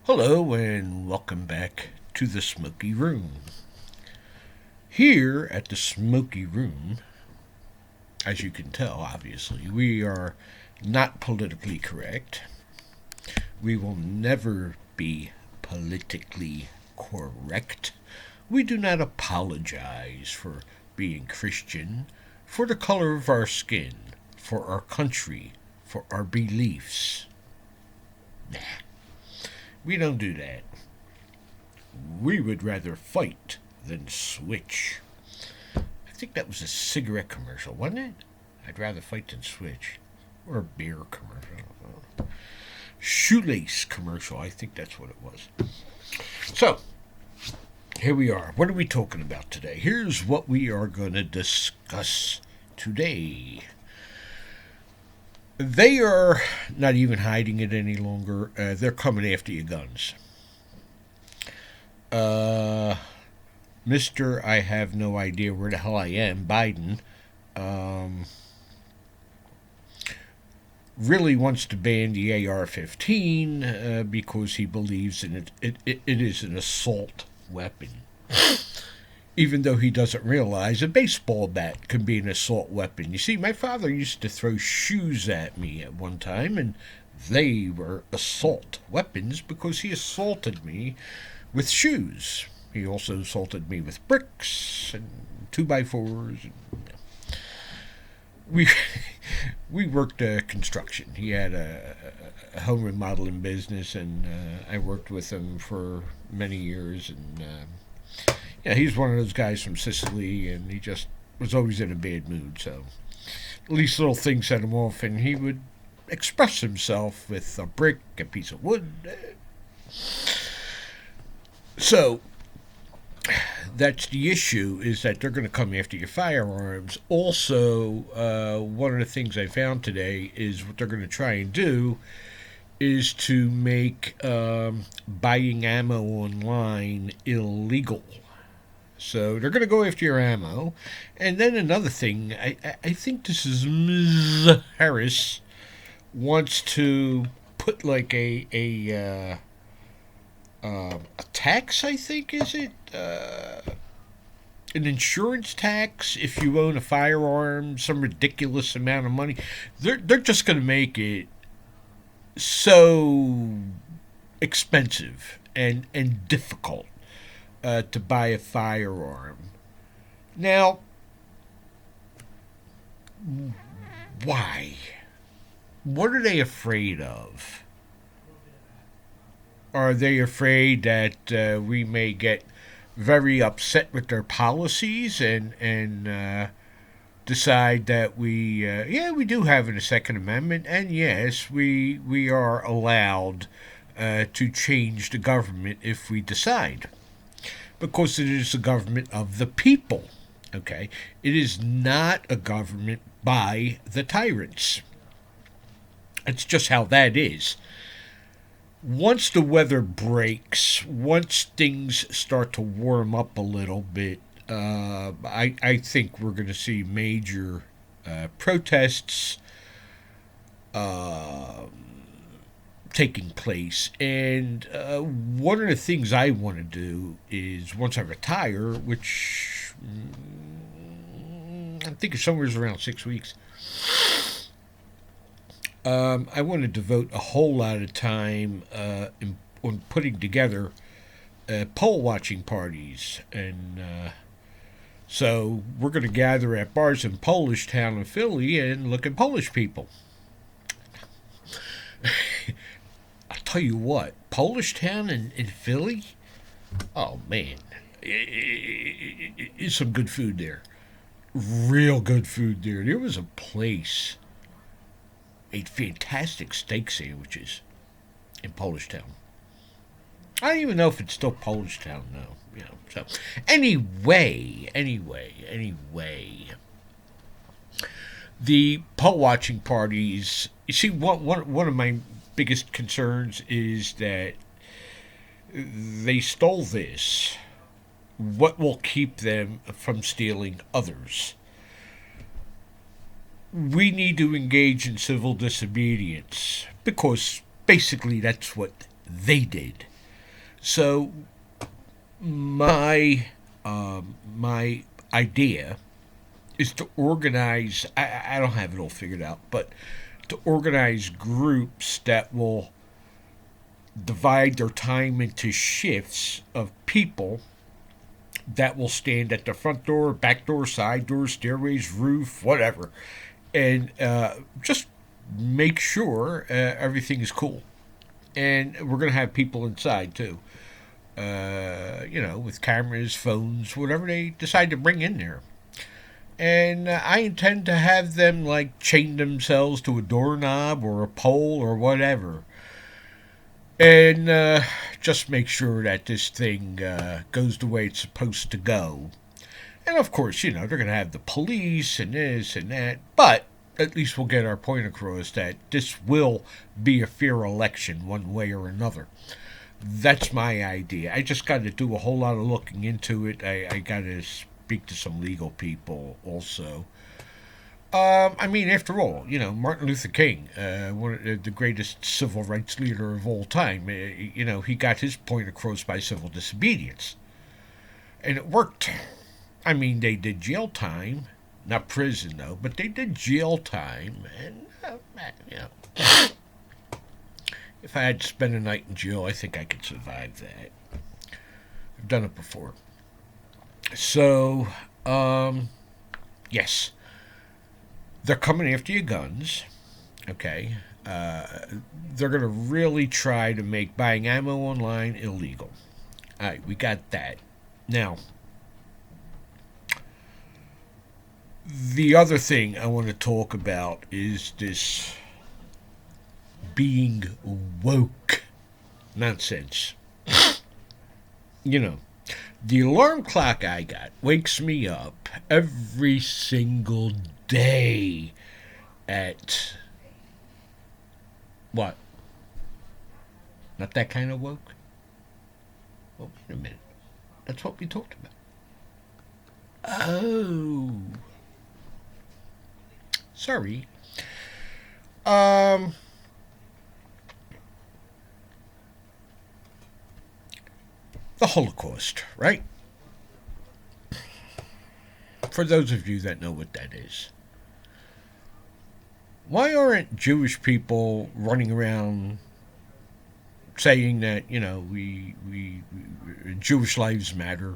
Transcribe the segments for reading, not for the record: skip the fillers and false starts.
Hello and welcome back to the Smoky Room. Here at the Smoky Room, as you can tell, obviously, we are not politically correct. We will never be politically correct. We do not apologize for being Christian, for the color of our skin, for our country, for our beliefs. Nah. We don't do that. We would rather fight than switch. I think that was a cigarette commercial, wasn't it? I'd rather fight than switch. Or a beer commercial. Shoelace commercial, I think that's what it was. So, here we are. What are we talking about today? Here's what we are going to discuss today. They are not even hiding it any longer. They're coming after your guns. Mr. I have no idea where the hell I am, Biden, really wants to ban the AR-15 because he believes in it is an assault weapon. Even though he doesn't realize a baseball bat can be an assault weapon. You see, my father used to throw shoes at me at one time, and they were assault weapons because he assaulted me with shoes. He also assaulted me with bricks and 2x4s. We worked construction. He had a home remodeling business, and I worked with him for many years, and yeah, he's one of those guys from Sicily, and he just was always in a bad mood. So at least little things set him off, and he would express himself with a brick, a piece of wood. So that's the issue, is that they're going to come after your firearms. Also, one of the things I found today is what they're going to try and do is to make buying ammo online illegal. So they're going to go after your ammo. And then another thing, I think this is Ms. Harris wants to put like a tax, I think, is it? An insurance tax if you own a firearm, some ridiculous amount of money. They're just going to make it so expensive and difficult to buy a firearm. Now, why? What are they afraid of? Are they afraid that we may get very upset with their policies and decide that we do have a Second Amendment, and yes, we are allowed to change the government if we decide, because it is a government of the people. Okay, it is not a government by the tyrants. It's just how that is. Once the weather breaks, once things start to warm up a little bit, I think we're going to see major protests taking place. And one of the things I want to do is, once I retire, which I think is somewhere around 6 weeks, I want to devote a whole lot of time on putting together poll watching parties. And so we're going to gather at bars in Polish Town in Philly and look at Polish people. I'll tell you what, Polish Town in Philly, oh man, it's some good food there. Real good food there. There was a place made fantastic steak sandwiches in Polish Town. I don't even know if it's still Polish Town now. You know. So anyway. The poll watching parties, you see, one of my biggest concerns is that they stole this. What will keep them from stealing others? We need to engage in civil disobedience because basically that's what they did. So my idea is to organize. I don't have it all figured out, but to organize groups that will divide their time into shifts of people that will stand at the front door, back door, side door, stairways, roof, whatever, and just make sure everything is cool. And we're going to have people inside too, with cameras, phones, whatever they decide to bring in there. And I intend to have them like chain themselves to a doorknob or a pole or whatever. And just make sure that this thing goes the way it's supposed to go. And of course, they're going to have the police and this and that. But at least we'll get our point across that this will be a fair election one way or another. That's my idea. I just got to do a whole lot of looking into it. I got to speak to some legal people also. After all, Martin Luther King, one of the greatest civil rights leader of all time, he got his point across by civil disobedience. And it worked. They did jail time, not prison though, but they did jail time. And, if I had to spend a night in jail, I think I could survive that. I've done it before. So, yes. They're coming after your guns, okay? They're going to really try to make buying ammo online illegal. All right, we got that. Now, the other thing I want to talk about is this being woke nonsense. The alarm clock I got wakes me up every single day at what? Not that kind of woke? Oh, wait a minute. That's what we talked about. Oh. Sorry. The Holocaust, right? For those of you that know what that is. Why aren't Jewish people running around saying that, we Jewish lives matter?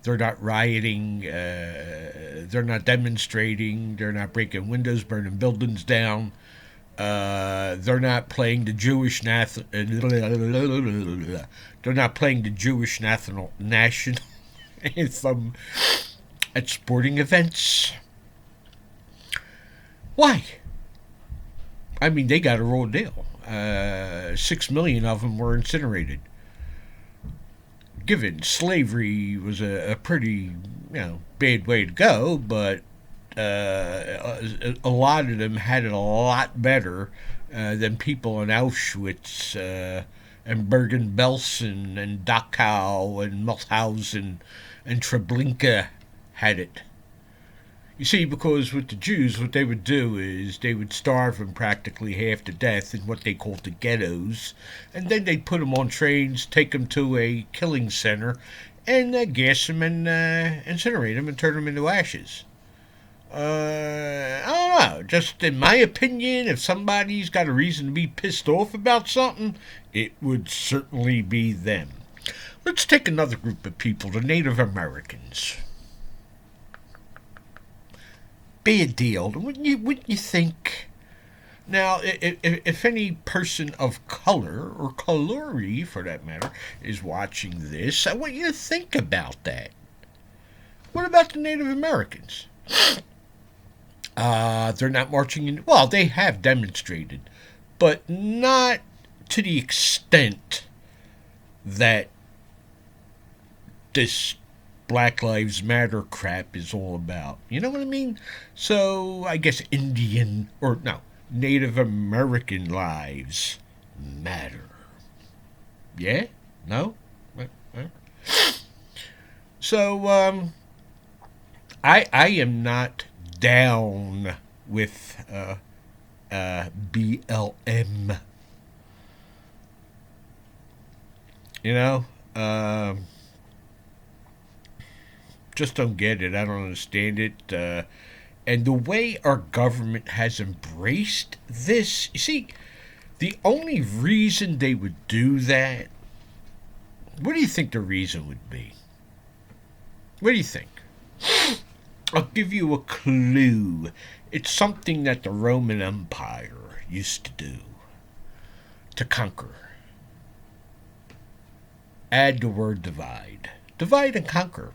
They're not rioting. They're not demonstrating. They're not breaking windows, burning buildings down. They're not playing the Jewish national. They're not playing the Jewish national anthem at sporting events. Why? They got a raw deal. 6 million of them were incinerated. Given slavery was a pretty, bad way to go, but a lot of them had it a lot better than people in Auschwitz and Bergen-Belsen and Dachau and Mauthausen and Treblinka had it. You see, because with the Jews, what they would do is they would starve them practically half to death in what they called the ghettos, and then they'd put them on trains, take them to a killing center, and gas them and incinerate them and turn them into ashes. I don't know. Just in my opinion, if somebody's got a reason to be pissed off about something, it would certainly be them. Let's take another group of people, the Native Americans. Bad deal. Wouldn't you think? Now, if any person of color, or colory for that matter, is watching this, I want you to think about that. What about the Native Americans? They're not marching in. Well, they have demonstrated, but not to the extent that this Black Lives Matter crap is all about. You know what I mean? So I guess Indian, or no, Native American lives matter. Yeah? No? So, I am not down with BLM. You know? Just don't get it. I don't understand it. And the way our government has embraced this, you see, the only reason they would do that, what do you think the reason would be? What do you think? I'll give you a clue. It's something that the Roman Empire used to do to conquer. Add the word divide. Divide and conquer.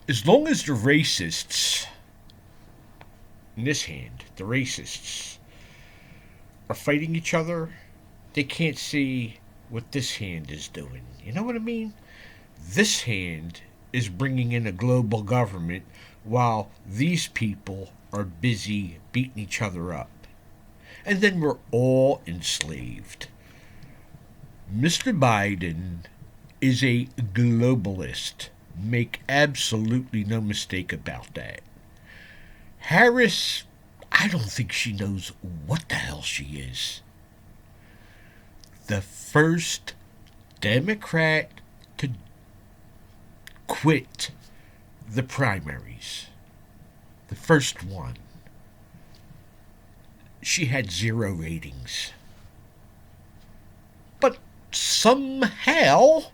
As long as the racists, in this hand, the racists, are fighting each other, they can't see what this hand is doing. You know what I mean? This hand is bringing in a global government while these people are busy beating each other up. And then we're all enslaved. Mr. Biden is a globalist. Make absolutely no mistake about that. Harris, I don't think she knows what the hell she is. The first Democrat to quit the primaries. The first one. She had 0 ratings. But somehow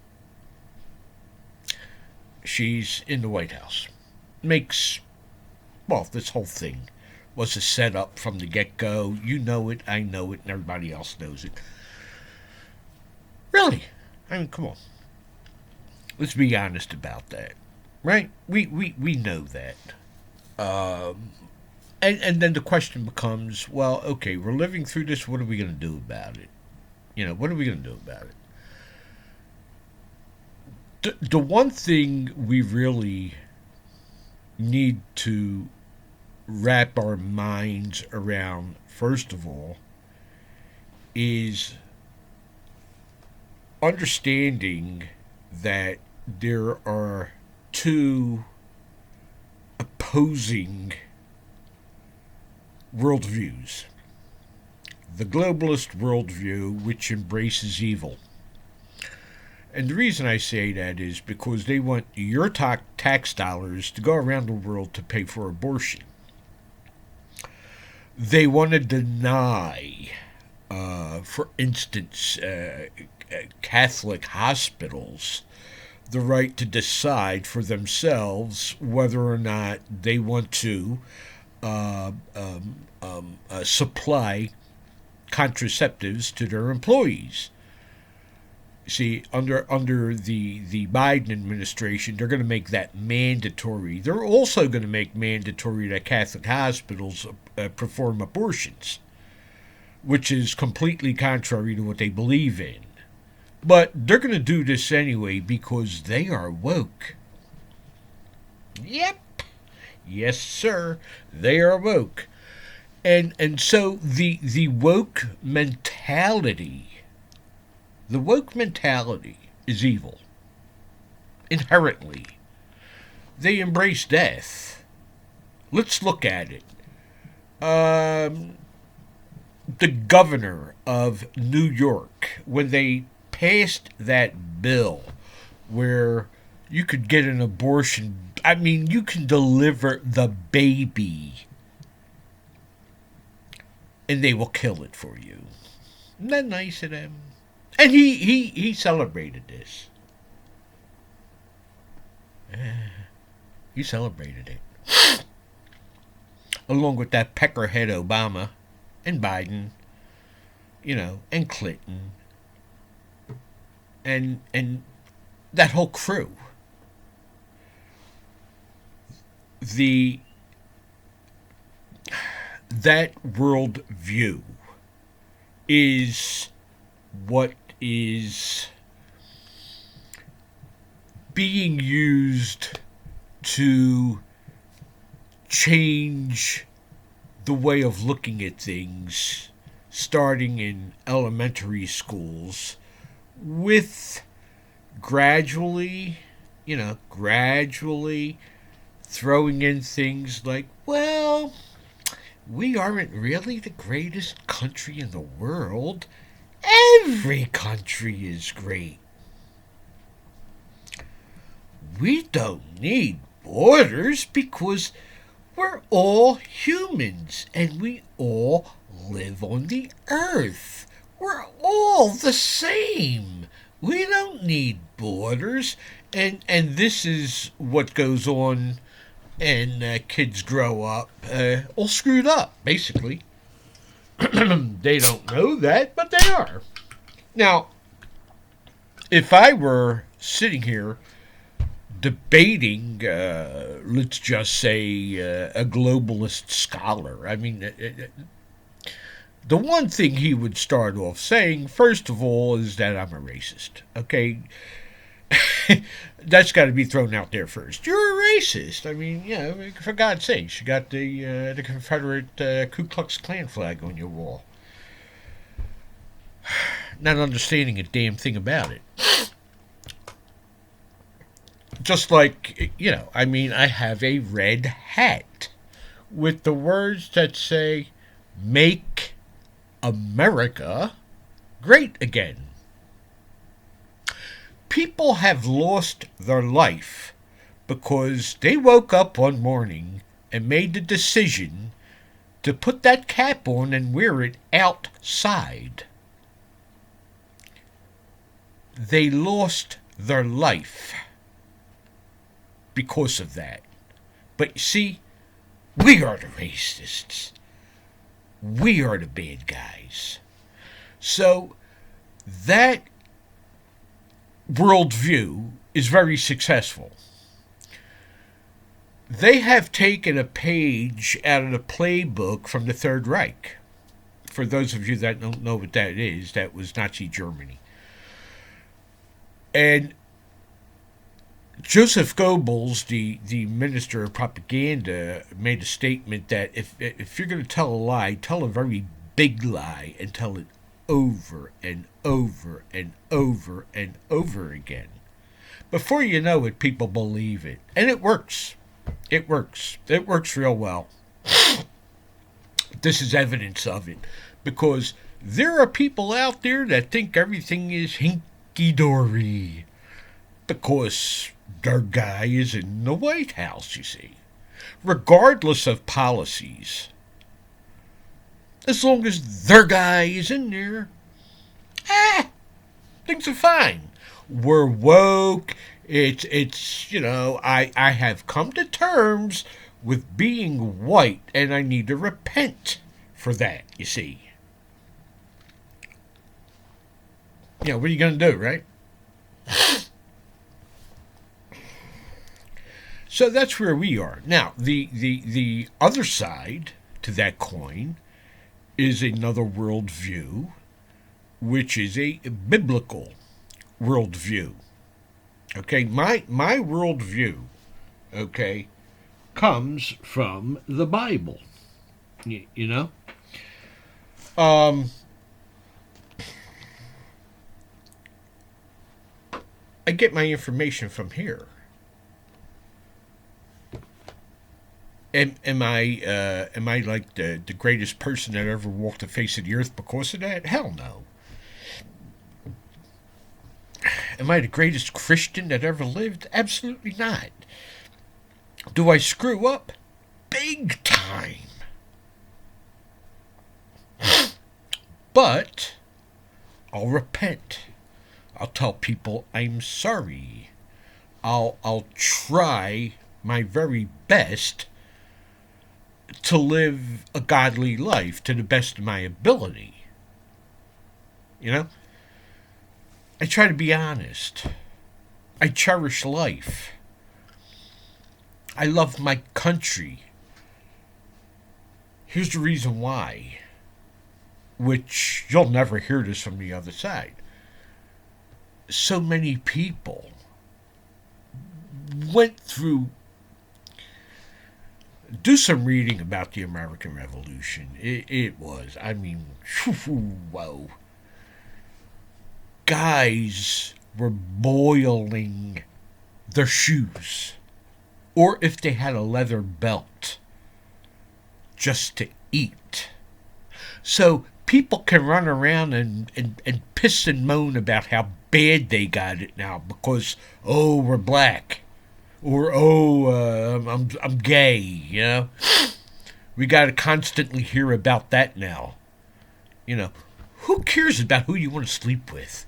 she's in the White House. Well, this whole thing was a setup from the get-go. You know it, I know it, and everybody else knows it. Really? I mean, come on. Let's be honest about that. Right? We know that. And then the question becomes, well, okay, we're living through this. What are we going to do about it? You know, what are we going to do about it? The one thing we really need to wrap our minds around, first of all, is understanding that there are two opposing worldviews. The globalist worldview, which embraces evil. And the reason I say that is because they want your tax dollars to go around the world to pay for abortion. They want to deny, for instance, Catholic hospitals the right to decide for themselves whether or not they want to supply contraceptives to their employees. See, under the Biden administration, they're going to make that mandatory. They're also going to make mandatory that Catholic hospitals perform abortions, which is completely contrary to what they believe in. But they're going to do this anyway because they are woke. Yep. Yes, sir. They are woke. And so the woke mentality, is evil. Inherently. They embrace death. Let's look at it. The governor of New York, when they passed that bill where you could get an abortion, I mean, you can deliver the baby and they will kill it for you. Isn't that nice of them? And he celebrated this. He celebrated it. Along with that peckerhead Obama and Biden, you know, and Clinton and that whole crew. That world view is what is being used to change the way of looking at things starting in elementary schools with gradually, gradually throwing in things like, well, we aren't really the greatest country in the world. Every country is great. We don't need borders because we're all humans and we all live on the earth. We're all the same. We don't need borders. And this is what goes on, and kids grow up all screwed up, basically. They don't know that, but they are. Now, if I were sitting here debating, let's just say, a globalist scholar, I mean, the one thing he would start off saying, first of all, is that I'm a racist. Okay? That's got to be thrown out there first. You're a racist. I mean, for God's sakes, you got the Confederate Ku Klux Klan flag on your wall. Not understanding a damn thing about it. Just like, I have a red hat with the words that say, "Make America Great Again." People have lost their life because they woke up one morning and made the decision to put that cap on and wear it outside. They lost their life because of that. But see, we are the racists. We are the bad guys. So that worldview is very successful. They have taken a page out of the playbook from the Third Reich. For those of you that don't know what that is, that was Nazi Germany. And Joseph Goebbels, the minister of propaganda, made a statement that if you're going to tell a lie, tell a very big lie and tell it over and over and over and over again. Before you know it, people believe it. And it works. It works. It works real well. This is evidence of it. Because there are people out there that think everything is hinky-dory. Because their guy is in the White House, you see. Regardless of policies. As long as their guy is in there, things are fine. We're woke. It's I have come to terms with being white, and I need to repent for that, you see. What are you going to do, right? So that's where we are. Now, the other side to that coin is another worldview, which is a biblical worldview. Okay, my worldview, okay, comes from the Bible. You know? I get my information from here. Am I like the greatest person that ever walked the face of the earth because of that? Hell no. Am I the greatest Christian that ever lived? Absolutely not. Do I screw up? Big time. But I'll repent. I'll tell people I'm sorry. I'll try my very best to live a godly life to the best of my ability. You know? I try to be honest. I cherish life. I love my country. Here's the reason why, which you'll never hear this from the other side. So many people went through do some reading about the American Revolution. It was, I mean, whoa. Guys were boiling their shoes, or if they had a leather belt, just to eat. So people can run around and piss and moan about how bad they got it now because, oh, we're black. Or, oh, I'm gay, you know? We got to constantly hear about that now. You know, who cares about who you want to sleep with?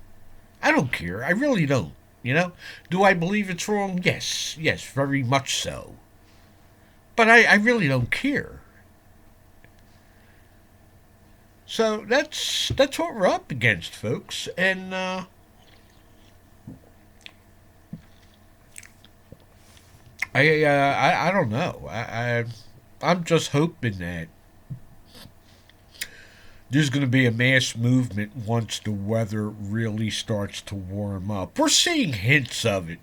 I don't care. I really don't, you know? Do I believe it's wrong? Yes, very much so. But I really don't care. So that's what we're up against, folks. And I don't know. I'm just hoping that there's going to be a mass movement once the weather really starts to warm up. We're seeing hints of it.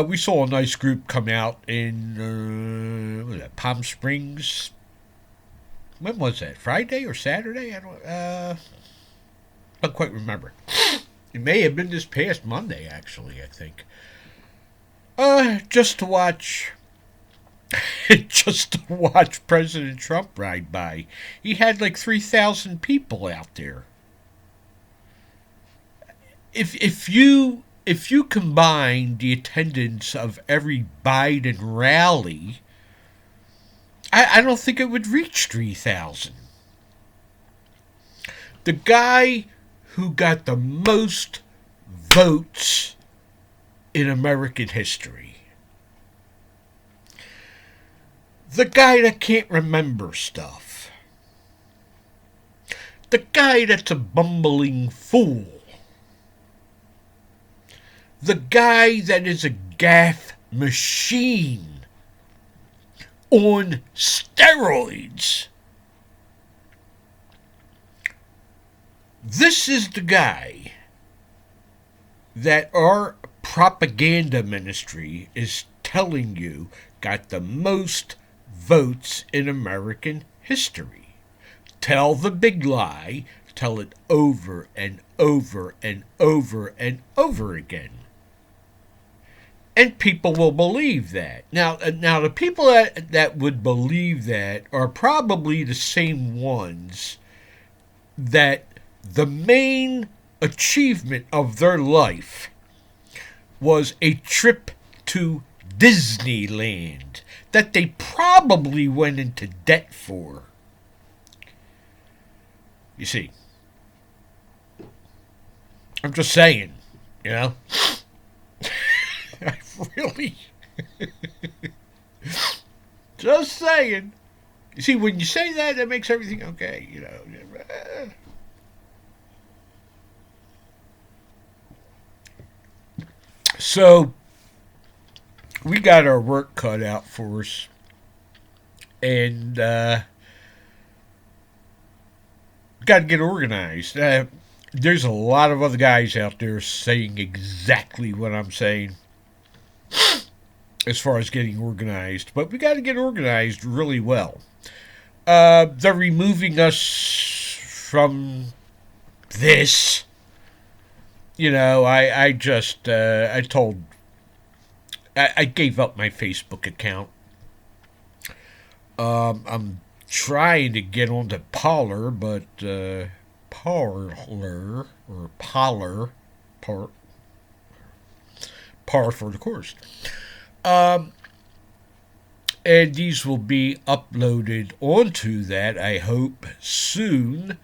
We saw a nice group come out in what was that, Palm Springs. When was that? Friday or Saturday? I don't quite remember. It may have been this past Monday, actually. I think. Just to watch. Just to watch President Trump ride by. He had like 3,000 people out there. If you combine the attendance of every Biden rally, I don't think it would reach 3,000. The guy who got the most votes in American history. The guy that can't remember stuff. The guy that's a bumbling fool. The guy that is a gaffe machine on steroids. This is the guy that our propaganda ministry is telling you got the most votes in American history. Tell the big lie, tell it over and over and over and over again. And people will believe that. Now the people that would believe that are probably the same ones that the main achievement of their life was a trip to Disneyland that they probably went into debt for. You see, I'm just saying, you know. I really, just saying. You see, when you say that, that makes everything okay, you know. So, we got our work cut out for us. And, got to get organized. There's a lot of other guys out there saying exactly what I'm saying as far as getting organized. But we got to get organized really well. They're removing us from this. You know, I just, I gave up my Facebook account. I'm trying to get onto Parler, but, Parler, or Parler, par for the course. And these will be uploaded onto that, I hope, soon.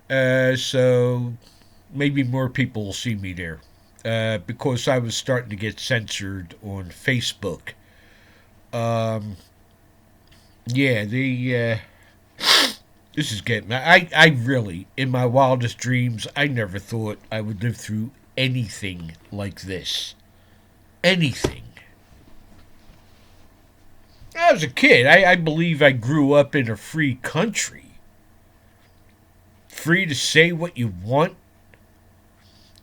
So maybe more people will see me there. Because I was starting to get censored on Facebook. Yeah, this is getting... I really, in my wildest dreams, I never thought I would live through anything like this. Anything. I was a kid. I believe I grew up in a free country. Free to say what you want.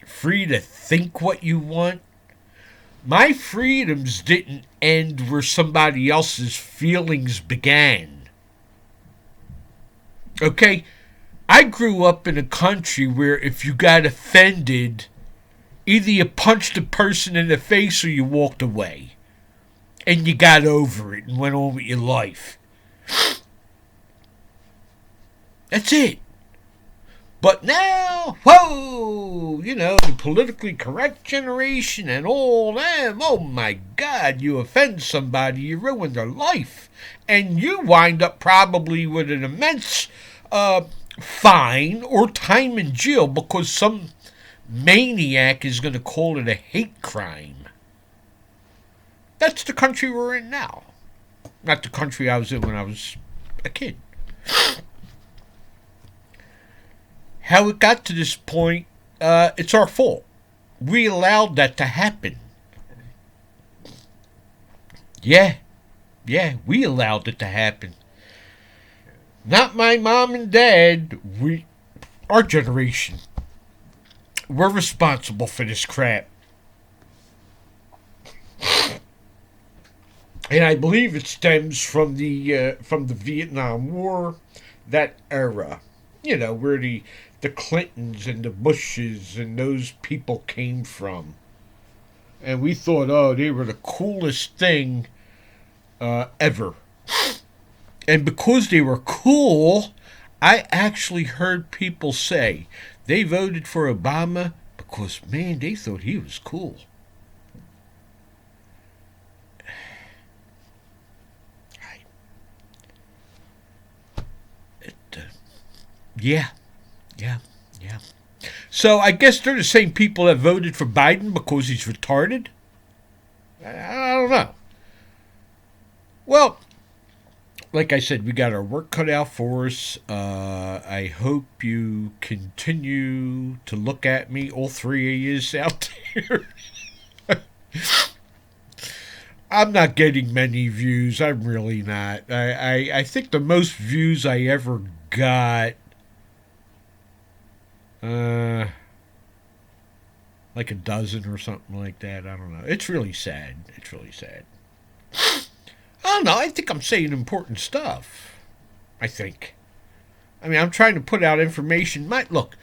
Free to think what you want. My freedoms didn't end where somebody else's feelings began. Okay? I grew up in a country where if you got offended, either you punched a person in the face or you walked away. And you got over it and went on with your life. That's it. But now, whoa, the politically correct generation and all them, oh my God, you offend somebody, you ruin their life. And you wind up probably with an immense fine or time in jail because some maniac is going to call it a hate crime. That's the country we're in now. Not the country I was in when I was a kid. How it got to this point, it's our fault. We allowed that to happen. Yeah, we allowed it to happen. Not my mom and dad. Our generation. We're responsible for this crap. And I believe it stems from the Vietnam War, that era. Where the Clintons and the Bushes and those people came from. And we thought, oh, they were the coolest thing ever. And because they were cool, I actually heard people say they voted for Obama because, man, they thought he was cool. Yeah. So I guess they're the same people that voted for Biden because he's retarded? I don't know. Well, like I said, we got our work cut out for us. I hope you continue to look at me, all three of yous out there. I'm not getting many views. I'm really not. I think the most views I ever got, like a dozen or something like that. I don't know. It's really sad. I don't know. I think I'm saying important stuff. I think. I mean, I'm trying to put out information. Look,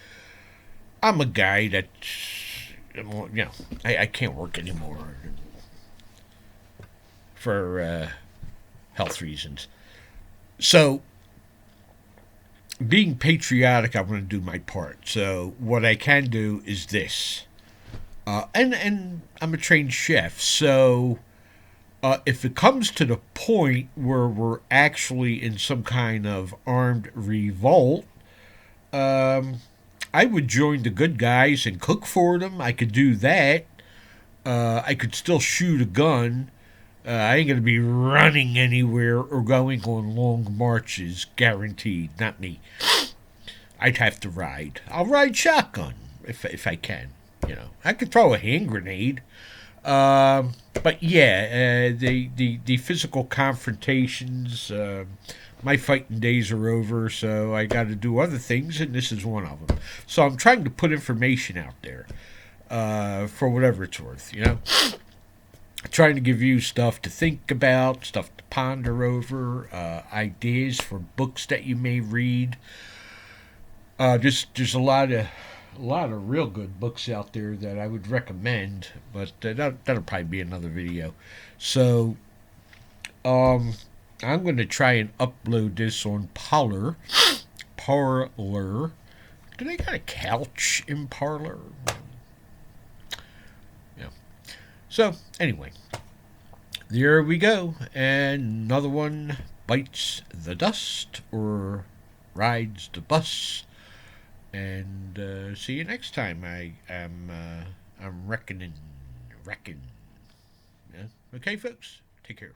I'm a guy that, I can't work anymore for health reasons. So, being patriotic, I want to do my part. So, what I can do is this. And I'm a trained chef, so if it comes to the point where we're actually in some kind of armed revolt, I would join the good guys and cook for them. I could do that. I could still shoot a gun. I ain't going to be running anywhere or going on long marches, guaranteed. Not me. I'd have to ride. I'll ride shotgun if I can. I could throw a hand grenade. But yeah, the physical confrontations, my fighting days are over, so I got to do other things, and this is one of them. So I'm trying to put information out there for whatever it's worth, Trying to give you stuff to think about, stuff to ponder over, ideas for books that you may read. There's a lot of real good books out there that I would recommend, but that'll probably be another video. So, I'm going to try and upload this on Parler. Do they got a couch in Parler? Yeah. So, anyway, there we go. And another one bites the dust or rides the bus. And see you next time. I'm reckoning. Yeah? Okay, folks? Take care.